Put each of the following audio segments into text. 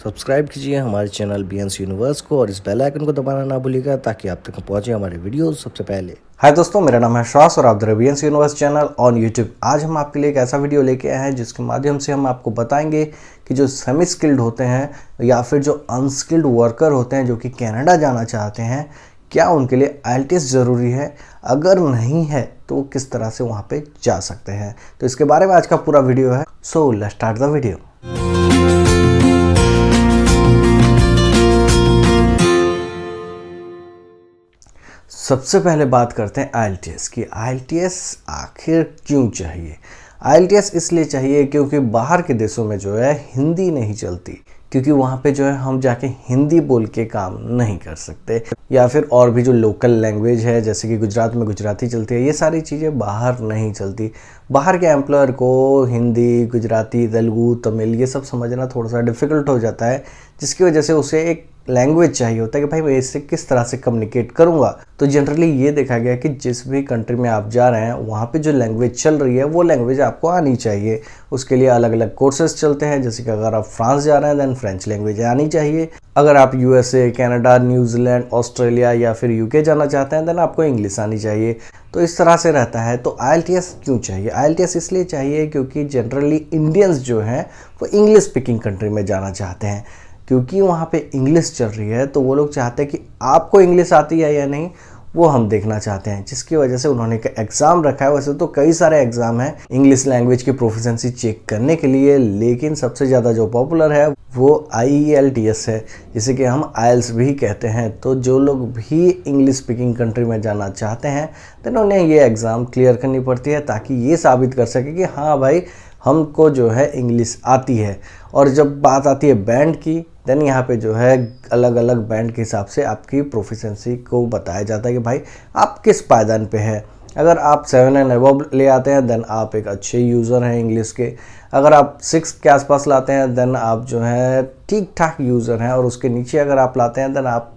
Subscribe कीजिए हमारे channel BNC universe को और इस बेल आइकन को दबाना ना भूलिएगा ताकि आप तक पहुंचे हमारे वीडियोस सबसे पहले। हाय दोस्तों, मेरा नाम है श्वास और आप देख रहे हैं BNC universe channel on YouTube. आज हम आपके लिए एक ऐसा वीडियो लेके आए हैं जिसके माध्यम से हम आपको बताएंगे कि जो सेमी स्किल्ड होते हैं या फिर जो अनस्किल्ड वर्कर होते हैं जो कि कनाडा जाना चाहते हैं, क्या उनके लिए IELTS ज़रूरी है? अगर नहीं है तो किस तरह से वहाँ पे जा सकते हैं, तो इसके बारे में आज का पूरा वीडियो है। So let's start the video. सबसे पहले बात करते हैं IELTS की। IELTS आखिर क्यों चाहिए? IELTS इसलिए चाहिए क्योंकि बाहर के देशों में जो है हिंदी नहीं चलती, क्योंकि वहाँ पे जो है हम जाके हिंदी बोल के काम नहीं कर सकते, या फिर और भी जो लोकल लैंग्वेज है जैसे कि गुजरात में गुजराती चलती है, ये सारी चीज़ें बाहर नहीं चलती। बाहर के एम्प्लॉयर को हिंदी, गुजराती, तेलुगु, तमिल ये सब समझना थोड़ा सा डिफ़िकल्ट हो जाता है, जिसकी वजह से उसे एक लैंग्वेज चाहिए होता है कि भाई मैं इससे किस तरह से कम्युनिकेट करूंगा। तो जनरली ये देखा गया कि जिस भी कंट्री में आप जा रहे हैं वहाँ पे जो लैंग्वेज चल रही है वो लैंग्वेज आपको आनी चाहिए। उसके लिए अलग अलग कोर्सेज चलते हैं, जैसे कि अगर आप फ्रांस जा रहे हैं देन फ्रेंच लैंग्वेज आनी चाहिए। अगर आप USA, कनाडा, न्यूजीलैंड, ऑस्ट्रेलिया या फिर UK जाना चाहते हैं देन आपको इंग्लिश आनी चाहिए। तो इस तरह से रहता है। तो IELTS क्यों चाहिए? IELTS इसलिए चाहिए क्योंकि जनरली इंडियंस जो हैं वो इंग्लिश स्पीकिंग कंट्री में जाना चाहते हैं, क्योंकि वहाँ पे इंग्लिश चल रही है। तो वो लोग चाहते हैं कि आपको इंग्लिश आती है या नहीं वो हम देखना चाहते हैं, जिसकी वजह से उन्होंने एक एग्ज़ाम रखा है। वैसे तो कई सारे एग्ज़ाम हैं इंग्लिश लैंग्वेज की प्रोफिशिएंसी चेक करने के लिए, लेकिन सबसे ज़्यादा जो पॉपुलर है वो IELTS है, जिसे कि हम IELTS भी कहते हैं। तो जो लोग भी इंग्लिश स्पीकिंग कंट्री में जाना चाहते हैं तो उन्हें ये एग्ज़ाम क्लियर करनी पड़ती है, ताकि ये साबित कर सके कि हाँ भाई हमको जो है इंग्लिश आती है। और जब बात आती है बैंड की, देन यहाँ पे जो है अलग अलग बैंड के हिसाब से आपकी प्रोफिशिएंसी को बताया जाता है कि भाई आप किस पायदान पे हैं। अगर आप 7 एंड अबव ले आते हैं देन आप एक अच्छे यूज़र हैं इंग्लिश के। अगर आप 6 के आसपास लाते हैं देन आप जो है ठीक ठाक यूज़र हैं, और उसके नीचे अगर आप लाते हैं देन आप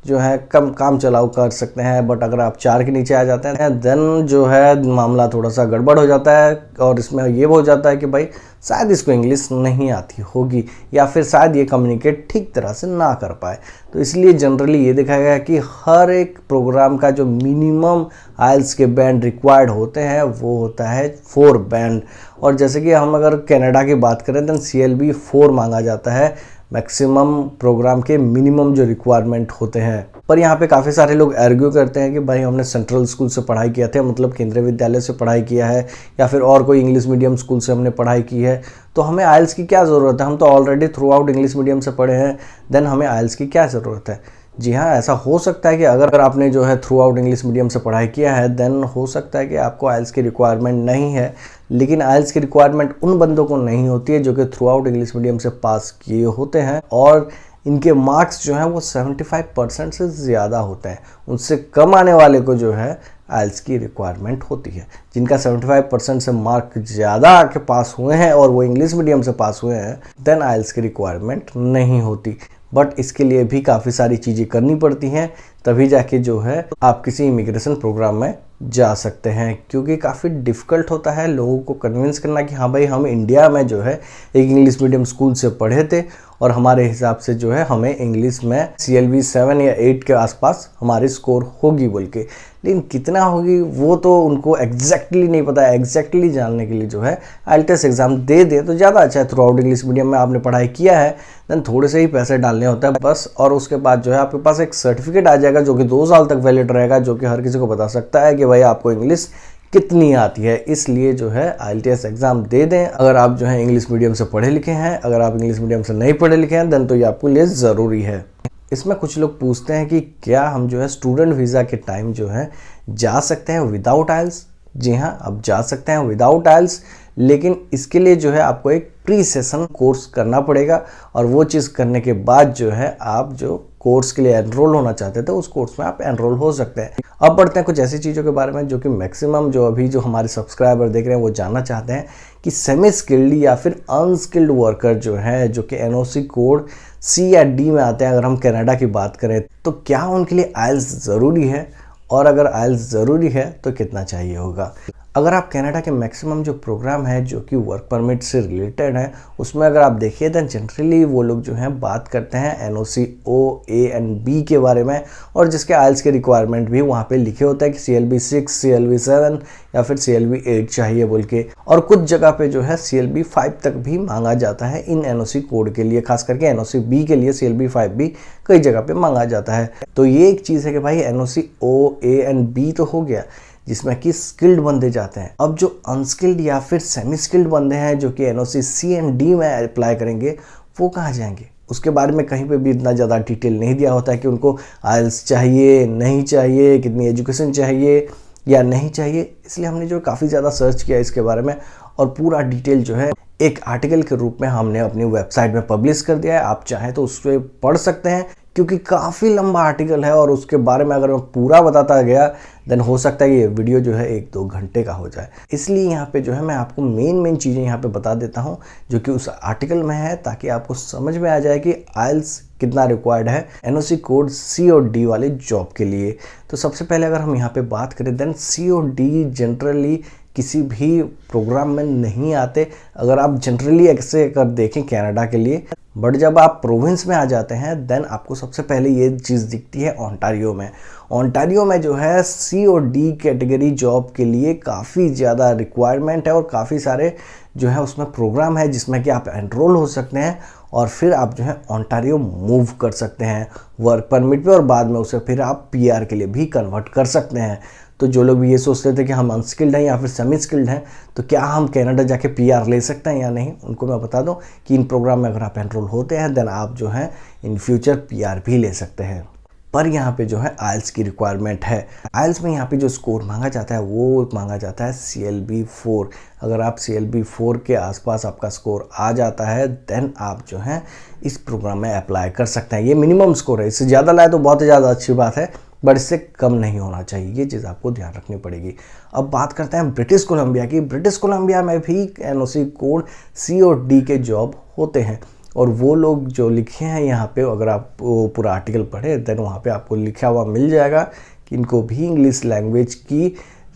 जो है कम काम चलाऊ कर सकते हैं। बट अगर आप 4 के नीचे आ जाते हैं देन जो है मामला थोड़ा सा गड़बड़ हो जाता है, और इसमें ये हो जाता है कि भाई शायद इसको इंग्लिश नहीं आती होगी, या फिर शायद ये कम्युनिकेट ठीक तरह से ना कर पाए। तो इसलिए जनरली ये देखा गया कि हर एक प्रोग्राम का जो मिनिमम IELTS के बैंड रिक्वायर्ड होते हैं वो होता है 4 बैंड। और जैसे कि हम अगर कनाडा की बात करें देन CLB 4 मांगा जाता है मैक्सिमम प्रोग्राम के मिनिमम जो रिक्वायरमेंट होते हैं। पर यहाँ पे काफ़ी सारे लोग आर्ग्यू करते हैं कि भाई हमने सेंट्रल स्कूल से पढ़ाई किया था, मतलब केंद्रीय विद्यालय से पढ़ाई किया है, या फिर और कोई इंग्लिश मीडियम स्कूल से हमने पढ़ाई की है, तो हमें IELTS की क्या ज़रूरत है? हम तो already through out English medium से पढ़े हैं, देन हमें IELTS की क्या ज़रूरत है? जी हाँ, ऐसा हो सकता है कि अगर आपने जो है थ्रू आउट इंग्लिश मीडियम से पढ़ाई किया है देन हो सकता है कि आपको IELTS की रिक्वायरमेंट नहीं है, लेकिन IELTS की रिक्वायरमेंट उन बंदों को नहीं होती है जो कि थ्रू आउट इंग्लिश मीडियम से पास किए होते हैं, और इनके मार्क्स जो हैं वो 75% से ज़्यादा होते हैं। उनसे कम आने वाले को जो है IELTS की रिक्वायरमेंट होती है। जिनका 75% से मार्क ज़्यादा आके पास हुए हैं और वो इंग्लिश मीडियम से पास हुए हैं देन IELTS की रिक्वायरमेंट नहीं होती। बट इसके लिए भी काफ़ी सारी चीज़ें करनी पड़ती हैं, तभी जाके जो है आप किसी इमिग्रेशन प्रोग्राम में जा सकते हैं, क्योंकि काफ़ी डिफ़िकल्ट होता है लोगों को कन्विंस करना कि हाँ भाई हम इंडिया में जो है एक इंग्लिश मीडियम स्कूल से पढ़े थे और हमारे हिसाब से जो है हमें इंग्लिश में CLB 7 या 8 के आसपास हमारी स्कोर होगी बोल के। लेकिन कितना होगी वो तो उनको एग्जैक्टली नहीं पता है। एग्जैक्टली जानने के लिए जो है IELTS एग्ज़ाम दे दें तो ज़्यादा अच्छा है। थ्रू आउट इंग्लिश मीडियम में आपने पढ़ाई किया है देन थोड़े से ही पैसे डालने होता है बस, और उसके बाद जो है आपके पास एक सर्टिफिकेट आ जाएगा जो कि 2 साल तक वैलिड रहेगा, जो कि हर किसी को बता सकता है कि भाई आपको इंग्लिश कितनी आती है। इसलिए जो है IELTS एग्ज़ाम दे दें अगर आप जो है इंग्लिश मीडियम से पढ़े लिखे हैं। अगर आप इंग्लिश मीडियम से नहीं पढ़े लिखे हैं देन तो ये आपके लिए ज़रूरी है। इसमें कुछ लोग पूछते हैं कि क्या हम जो है स्टूडेंट वीज़ा के टाइम जो है जा सकते हैं विदाउट IELTS? जी हाँ, आप जा सकते हैं विदाउट IELTS, लेकिन इसके लिए जो है आपको एक प्री सेशन कोर्स करना पड़ेगा, और वो चीज़ करने के बाद जो है आप जो कोर्स के लिए एनरोल होना चाहते थे उस कोर्स में आप एनरोल हो सकते हैं। अब बढ़ते हैं कुछ ऐसी चीज़ों के बारे में जो कि मैक्सिमम जो अभी जो हमारे सब्सक्राइबर देख रहे हैं वो जानना चाहते हैं कि सेमी स्किल्ड या फिर अनस्किल्ड वर्कर जो है, जो कि NOC कोड C या D में आते हैं, अगर हम कनाडा की बात करें तो क्या उनके लिए IELTS ज़रूरी है, और अगर IELTS ज़रूरी है तो कितना चाहिए होगा। अगर आप कनाडा के मैक्सिमम जो प्रोग्राम है जो कि वर्क परमिट से रिलेटेड है उसमें अगर आप देखिए देन जनरली वो लोग जो हैं बात करते हैं NOC O A and B के बारे में, और जिसके आइल्स के रिक्वायरमेंट भी वहाँ पे लिखे होते हैं कि CLB 6, CLB 7 या फिर CLB 8 चाहिए बोल के, और कुछ जगह पे जो है CLB 5 तक भी मांगा जाता है इन NOC कोड के लिए, खास करके NOC B के लिए CLB 5 भी कई जगह पे मांगा जाता है। तो ये एक चीज़ है कि भाई NOC O A and B तो हो गया जिसमें कि स्किल्ड बंदे जाते हैं। अब जो अनस्किल्ड या फिर सेमी स्किल्ड बंदे हैं जो कि NOC C and D में अप्लाई करेंगे वो कहाँ जाएंगे, उसके बारे में कहीं पे भी इतना ज़्यादा डिटेल नहीं दिया होता है कि उनको आइल्स चाहिए नहीं चाहिए, कितनी एजुकेशन चाहिए या नहीं चाहिए। इसलिए हमने जो काफ़ी ज़्यादा सर्च किया इसके बारे में और पूरा डिटेल जो है एक आर्टिकल के रूप में हमने अपनी वेबसाइट में पब्लिश कर दिया है। आप चाहें तो उस पर पढ़ सकते हैं क्योंकि काफ़ी लंबा आर्टिकल है और उसके बारे में अगर मैं पूरा बताता गया देन हो सकता है ये वीडियो जो है 1-2 घंटे का हो जाए। इसलिए यहाँ पे जो है मैं आपको मेन चीज़ें यहाँ पे बता देता हूँ जो कि उस आर्टिकल में है, ताकि आपको समझ में आ जाए कि आइल्स कितना रिक्वायर्ड है NOC कोड C और D वाले जॉब के लिए। तो सबसे पहले अगर हम यहाँ पे बात करें देन C और D जनरली किसी भी प्रोग्राम में नहीं आते अगर आप जनरली ऐसे कर देखें कनाडा के लिए, बट जब आप प्रोविंस में आ जाते हैं देन आपको सबसे पहले ये चीज़ दिखती है ओंटारियो में। ओंटारियो में जो है C और D कैटेगरी जॉब के लिए काफ़ी ज़्यादा रिक्वायरमेंट है और काफ़ी सारे जो है उसमें प्रोग्राम है जिसमें कि आप एनरोल हो सकते हैं और फिर आप जो है ओंटारियो मूव कर सकते हैं वर्क परमिट पे, और बाद में उसे फिर आप PR के लिए भी कन्वर्ट कर सकते हैं। तो जो लोग भी ये सोचते थे कि हम अनस्किल्ड हैं या फिर सेमी स्किल्ड हैं तो क्या हम कनाडा जाके PR ले सकते हैं या नहीं, उनको मैं बता दूं कि इन प्रोग्राम में अगर आप एनरोल होते हैं देन आप जो है इन फ्यूचर PR भी ले सकते हैं। पर यहाँ पे जो है आइल्स की रिक्वायरमेंट है। आइल्स में यहाँ पे जो स्कोर मांगा जाता है वो मांगा जाता है CLB 4। अगर आप CLB 4 के आसपास आपका स्कोर आ जाता है देन आप जो है इस प्रोग्राम में अप्लाई कर सकते हैं। ये मिनिमम स्कोर है, इससे ज़्यादा लाए तो बहुत ही ज़्यादा अच्छी बात है बट इससे कम नहीं होना चाहिए, ये चीज़ आपको ध्यान रखनी पड़ेगी। अब बात करते हैं ब्रिटिश कोलंबिया की। ब्रिटिश कोलंबिया में भी NOC कोड C और D के जॉब होते हैं और वो लोग जो लिखे हैं यहाँ पे, अगर आप पूरा आर्टिकल पढ़े देन वहाँ पे आपको लिखा हुआ मिल जाएगा कि इनको भी इंग्लिश लैंग्वेज की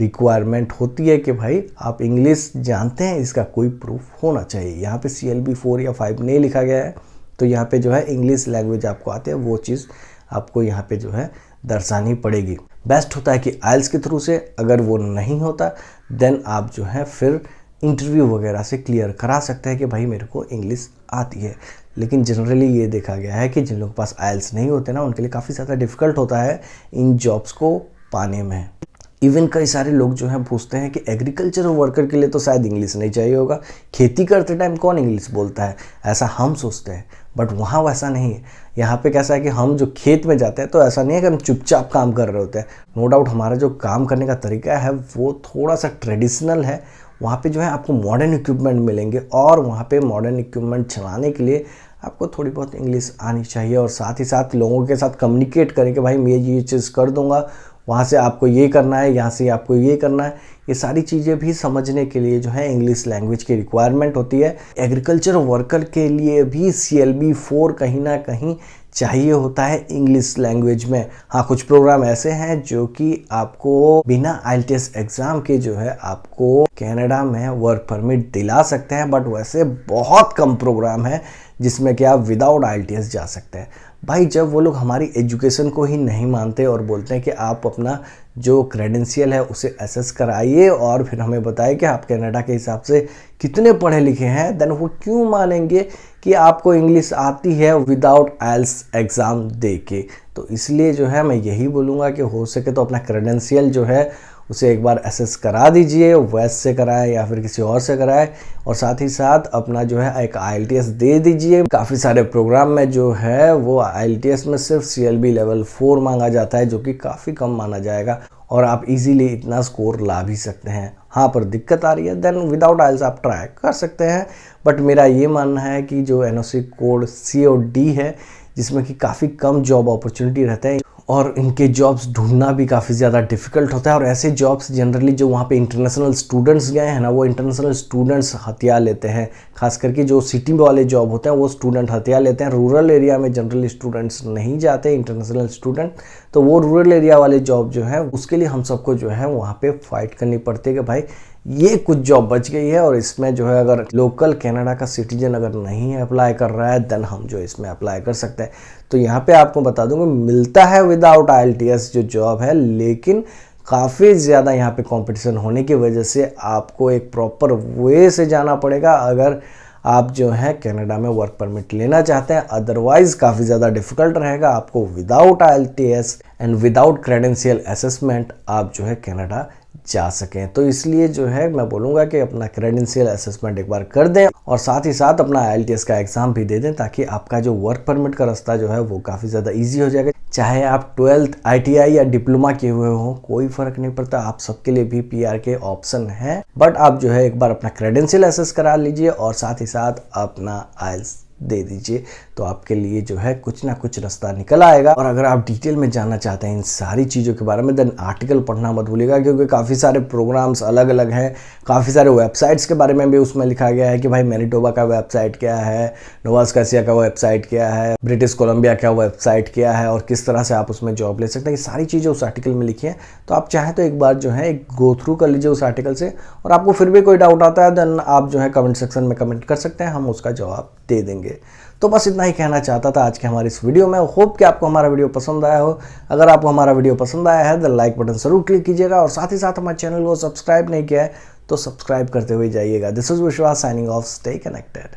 रिक्वायरमेंट होती है कि भाई आप इंग्लिश जानते हैं, इसका कोई प्रूफ होना चाहिए। यहाँ पे CLB 4 या 5 नहीं लिखा गया है, तो यहाँ पे जो है इंग्लिश लैंग्वेज आपको आते हैं वो चीज़ आपको यहाँ पे जो है दर्शानी पड़ेगी। बेस्ट होता है कि आइल्स के थ्रू से, अगर वो नहीं होता देन आप जो है फिर इंटरव्यू वगैरह से क्लियर करा सकते हैं कि भाई मेरे को इंग्लिश आती है। लेकिन जनरली ये देखा गया है कि जिन लोगों के पास आइल्स नहीं होते ना उनके लिए काफ़ी ज़्यादा डिफ़िकल्ट होता है इन जॉब्स को पाने में। इवन कई सारे लोग जो हैं पूछते हैं कि एग्रीकल्चर वर्कर के लिए तो शायद इंग्लिश नहीं चाहिए होगा, खेती करते टाइम कौन इंग्लिश बोलता है, ऐसा हम सोचते हैं बट वहाँ वैसा नहीं है। यहाँ पे कैसा है कि हम जो खेत में जाते हैं तो ऐसा नहीं है कि हम चुपचाप काम कर रहे होते हैं। नो डाउट हमारा जो काम करने का तरीका है वो थोड़ा सा ट्रेडिशनल है। वहाँ पे जो है आपको मॉडर्न इक्विपमेंट मिलेंगे और वहाँ पे मॉडर्न इक्विपमेंट चलाने के लिए आपको थोड़ी बहुत इंग्लिश आनी चाहिए और साथ ही साथ लोगों के साथ कम्युनिकेट करें कि भाई मैं ये चीज़ कर दूंगा, वहाँ से आपको ये करना है, यहाँ से आपको ये करना है। ये सारी चीज़ें भी समझने के लिए जो है इंग्लिश लैंग्वेज की रिक्वायरमेंट होती है। एग्रीकल्चर वर्कर के लिए भी CLB 4 कहीं ना कहीं चाहिए होता है इंग्लिश लैंग्वेज में। हाँ, कुछ प्रोग्राम ऐसे हैं जो कि आपको बिना IELTS एग्ज़ाम के जो है आपको कनाडा में वर्क परमिट दिला सकते हैं, बट वैसे बहुत कम प्रोग्राम है जिसमें कि आप विदाउट IELTS जा सकते हैं। भाई जब वो लोग हमारी एजुकेशन को ही नहीं मानते और बोलते हैं कि आप अपना जो क्रेडेंशियल है उसे असेस कराइए और फिर हमें बताइए कि आप कनाडा के हिसाब से कितने पढ़े लिखे हैं, देन वो क्यों मानेंगे कि आपको इंग्लिश आती है विदाउट IELTS एग्ज़ाम दे के। तो इसलिए जो है मैं यही बोलूँगा कि हो सके तो अपना क्रेडेंशियल जो है उसे एक बार असेस करा दीजिए, वेस्ट से कराएं या फिर किसी और से कराएं, और साथ ही साथ अपना जो है एक IELTS दे दीजिए। काफ़ी सारे प्रोग्राम में जो है वो IELTS में सिर्फ CLB लेवल 4 मांगा जाता है जो कि काफ़ी कम माना जाएगा और आप इजीली इतना स्कोर ला भी सकते हैं। हाँ, पर दिक्कत आ रही है देन विदाउट IELTS आप ट्राई कर सकते हैं, बट मेरा ये मानना है कि जो NOC कोड C और D है जिसमें कि काफ़ी कम जॉब अपॉर्चुनिटी रहते हैं और इनके जॉब्स ढूंढना भी काफ़ी ज़्यादा डिफ़िकल्ट होता है, और ऐसे जॉब्स जनरली जो वहाँ पे इंटरनेशनल स्टूडेंट्स गए हैं ना वो इंटरनेशनल स्टूडेंट्स हथिया लेते हैं। खास करके जो सिटी वाले जॉब होते हैं वो स्टूडेंट हथिया लेते हैं। रूरल एरिया में जनरली स्टूडेंट्स नहीं जाते इंटरनेशनल स्टूडेंट, तो वो रूरल एरिया वाले जॉब जो है उसके लिए हम सबको जो है वहाँ पे फाइट करनी पड़ती है कि भाई भाई ये कुछ जॉब बच गई है और इसमें जो है अगर लोकल कनाडा का सिटीजन अगर नहीं अप्लाई कर रहा है देन हम जो इसमें अप्लाई कर सकते हैं। तो यहाँ पे आपको बता दूंगा मिलता है विदाउट IELTS जो जॉब है, लेकिन काफ़ी ज़्यादा यहाँ पे कंपटीशन होने की वजह से आपको एक प्रॉपर वे से जाना पड़ेगा अगर आप जो है कनाडा में वर्क परमिट लेना चाहते हैं। अदरवाइज काफ़ी ज़्यादा डिफिकल्ट रहेगा आपको without IELTS and without credential assessment आप जो है कनाडा जा सकें। तो इसलिए जो है मैं बोलूँगा कि अपना क्रेडेंशियल असेसमेंट एक बार कर दें और साथ ही साथ अपना IELTS का एग्ज़ाम भी दे दें, ताकि आपका जो वर्क परमिट का रास्ता जो है वो काफ़ी ज़्यादा ईजी हो जाएगा। चाहे आप 12th ITI या डिप्लोमा किए हुए हो कोई फ़र्क नहीं पड़ता, आप सबके लिए भी PR के ऑप्शन है। बट आप जो है एक बार अपना क्रेडेंशियल असेस करा लीजिए और साथ ही साथ अपना IELTS दे दीजिए, तो आपके लिए जो है कुछ ना कुछ रास्ता निकल आएगा। और अगर आप डिटेल में जानना चाहते हैं इन सारी चीज़ों के बारे में देन आर्टिकल पढ़ना मत भूलिएगा, क्योंकि काफ़ी सारे प्रोग्राम्स अलग अलग हैं, काफ़ी सारे वेबसाइट्स के बारे में भी उसमें लिखा गया है कि भाई मैनिटोबा का वेबसाइट क्या है, नोवा स्कॉशिया का वेबसाइट क्या है, ब्रिटिश कोलंबिया का वेबसाइट क्या है और किस तरह से आप उसमें जॉब ले सकते हैं। ये सारी चीज़ें उस आर्टिकल में लिखी हैं, तो आप चाहें तो एक बार जो है एक गो थ्रू कर लीजिए उस आर्टिकल से। और आपको फिर भी कोई डाउट आता है देन आप जो है कमेंट सेक्शन में कमेंट कर सकते हैं, हम उसका जवाब दे देंगे। तो बस इतना ही कहना चाहता था आज के हमारी इस वीडियो में। होप कि आपको हमारा वीडियो पसंद आया हो। अगर आपको हमारा वीडियो पसंद आया है तो लाइक बटन जरूर क्लिक कीजिएगा और साथ ही साथ हमारे चैनल को सब्सक्राइब नहीं किया है तो सब्सक्राइब करते हुए जाइएगा। दिस इज विश्वास साइनिंग ऑफ, स्टे कनेक्टेड।